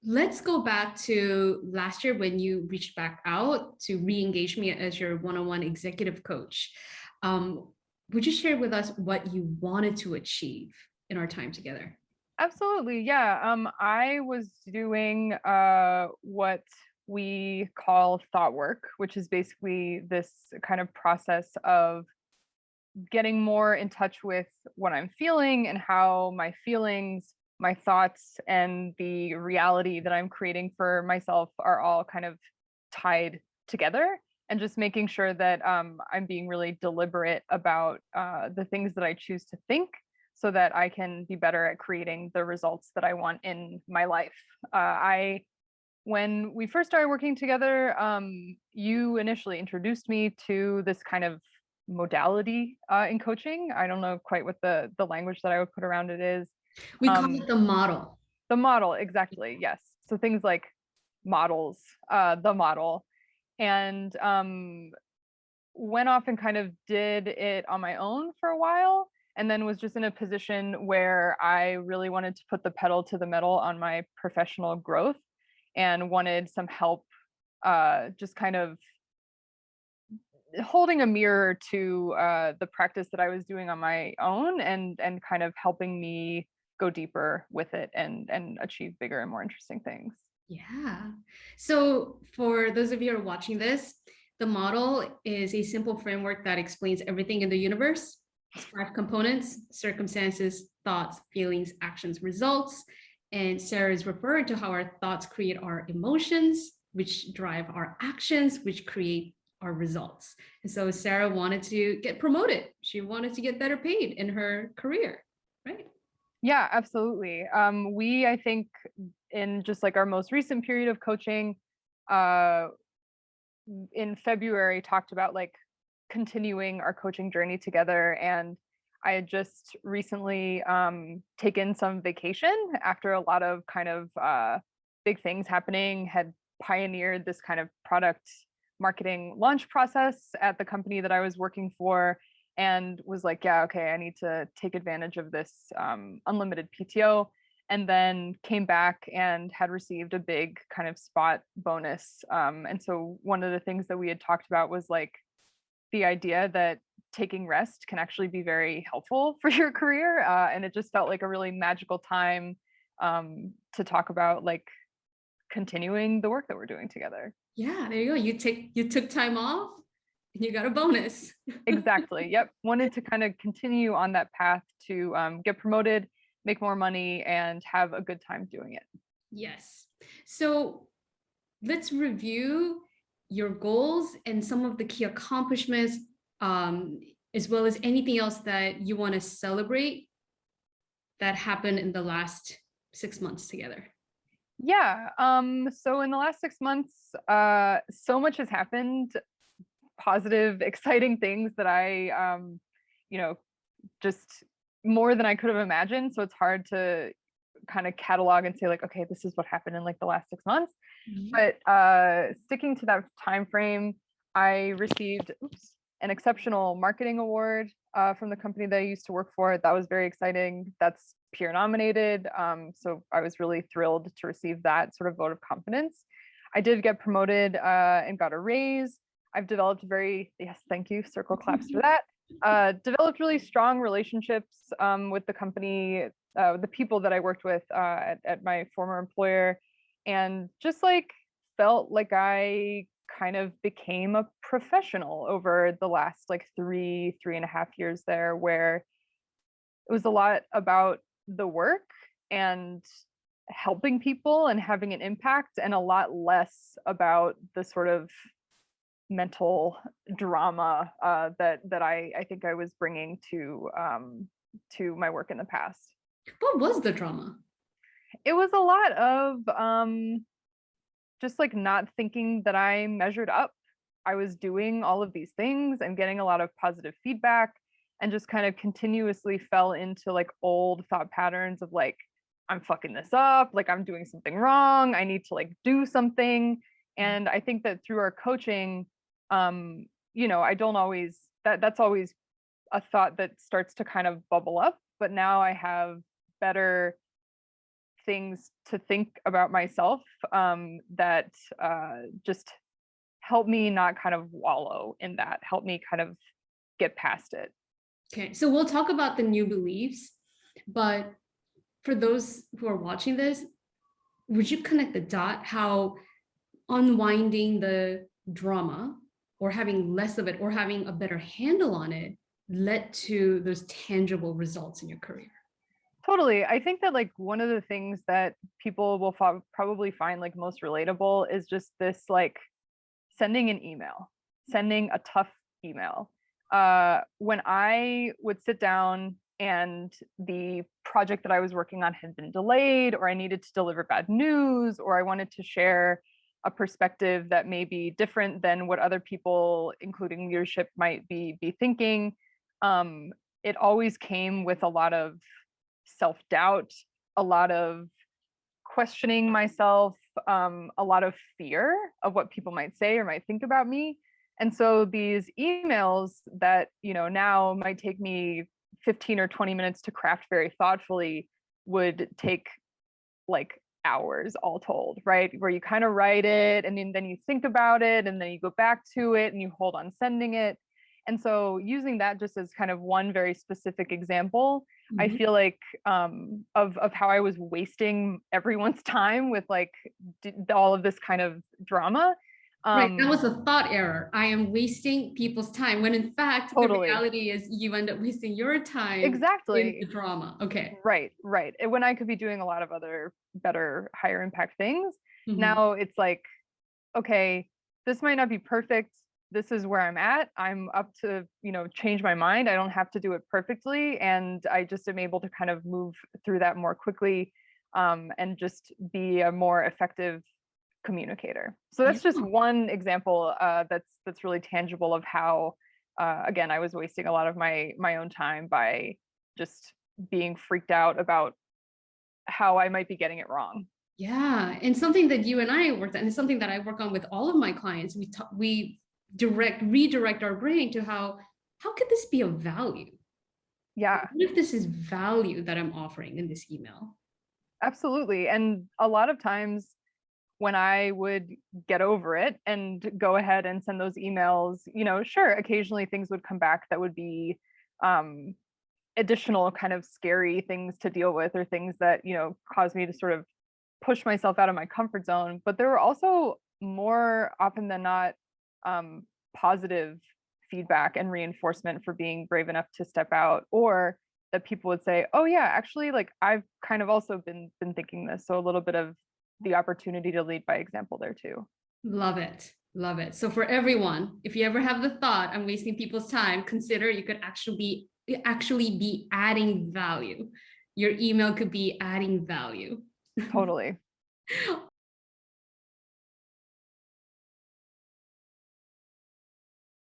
Let's go back to last year when you reached back out to re-engage me as your one-on-one executive coach. Um, would you share with us what you wanted to achieve in our time together? Absolutely. Yeah. I was doing what we call thought work, which is basically this kind of process of getting more in touch with what I'm feeling and how my feelings, my thoughts, and the reality that I'm creating for myself are all kind of tied together. And just making sure that I'm being really deliberate about the things that I choose to think so that I can be better at creating the results that I want in my life. When we first started working together, you initially introduced me to this kind of modality in coaching. I don't know quite what the language that I would put around it is. We call Um, it the model. the model, exactly. Yes. So things like models, the model, and went off and kind of did it on my own for a while. And then was just in a position where I really wanted to put the pedal to the metal on my professional growth and wanted some help just kind of holding a mirror to the practice that I was doing on my own and kind of helping me go deeper with it and achieve bigger and more interesting things. Yeah. So for those of you who are watching this, the model is a simple framework that explains everything in the universe. It's five components: circumstances, thoughts, feelings, actions, results. And Sarah is referring to how our thoughts create our emotions, which drive our actions, which create our results. And so Sarah wanted to get promoted. She wanted to get better paid in her career, right? Yeah, absolutely. I think, in just like our most recent period of coaching, uh, in February, talked about like continuing our coaching journey together. And I had just recently taken some vacation after a lot of kind of big things happening, had pioneered this kind of product marketing launch process at the company that I was working for, and was like, yeah, okay, I need to take advantage of this unlimited PTO. And then came back and had received a big kind of spot bonus. And so one of the things that we had talked about was like the idea that taking rest can actually be very helpful for your career. And it just felt like a really magical time to talk about like continuing the work that we're doing together. Yeah, there you go. You took time off and you got a bonus. Exactly. Yep. Wanted to kind of continue on that path to get promoted, make more money, and have a good time doing it. Yes. So let's review your goals and some of the key accomplishments, um, as well as anything else that you want to celebrate that happened in the last 6 months together. Yeah. So in the last 6 months, so much has happened, positive, exciting things that you know, just more than I could have imagined. So it's hard to kind of catalog and say like, okay, this is what happened in like the last 6 months. Mhm. But sticking to that time frame, I received an exceptional marketing award from the company that I used to work for. That was very exciting. That's peer nominated. So I was really thrilled to receive that sort of vote of confidence. I did get promoted and got a raise. I've developed yes, thank you, circle claps for that. Developed really strong relationships with the company, the people that I worked with at my former employer, and just like felt like I kind of became a professional over the last like 3.5 years there, where it was a lot about the work and helping people and having an impact, and a lot less about the sort of mental drama that I think I was bringing to my work in the past. What was the drama? It was a lot of just like not thinking that I measured up. I was doing all of these things and getting a lot of positive feedback, and just kind of continuously fell into like old thought patterns of like, I'm fucking this up, like I'm doing something wrong, I need to like do something. And I think that through our coaching, I don't always that's always a thought that starts to kind of bubble up, but now I have better things to think about myself that just help me not kind of wallow in that, help me kind of get past it. Okay, so we'll talk about the new beliefs, but for those who are watching this, would you connect the dot how unwinding the drama or having less of it or having a better handle on it led to those tangible results in your career? Totally. I think that like one of the things that people will probably find like most relatable is just this like sending an email, sending a tough email. When I would sit down and the project that I was working on had been delayed, or I needed to deliver bad news, or I wanted to share a perspective that may be different than what other people, including leadership, might be thinking, it always came with a lot of self-doubt, a lot of questioning myself, a lot of fear of what people might say or might think about me. And so these emails that, now might take me 15 or 20 minutes to craft very thoughtfully would take like hours all told, right? Where you kind of write it and then you think about it and then you go back to it and you hold on sending it. And so using that just as kind of one very specific example, I feel like of how I was wasting everyone's time with like all of this kind of drama. Right, that was a thought error. I am wasting people's time when in fact the Totally. reality is you end up wasting your time in Exactly. the drama. Okay. Right. When I could be doing a lot of other better, higher impact things. Mhm. Now it's like, okay, this might not be perfect. This is where I'm at. I'm up to, change my mind. I don't have to do it perfectly. And I just am able to kind of move through that more quickly, and just be a more effective communicator. So that's just Yeah. one example that's really tangible of how, again, I was wasting a lot of my own time by just being freaked out about how I might be getting it wrong. Yeah, and something that you and I worked on, and something that I work on with all of my clients, we redirect our brain to how could this be of value? Yeah, What if this is value that I'm offering in this email? absolutely. And a lot of times when I would get over it and go ahead and send those emails, sure, occasionally things would come back that would be um, additional kind of scary things to deal with, or things that, cause me to sort of push myself out of my comfort zone. But there were also more often than not positive feedback and reinforcement for being brave enough to step out, or that people would say, oh yeah, actually, like I've kind of also been thinking this. So a little bit of the opportunity to lead by example there too. Love it. Love it. So for everyone, if you ever have the thought, I'm wasting people's time, consider you could actually be adding value. Your email could be adding value. Totally.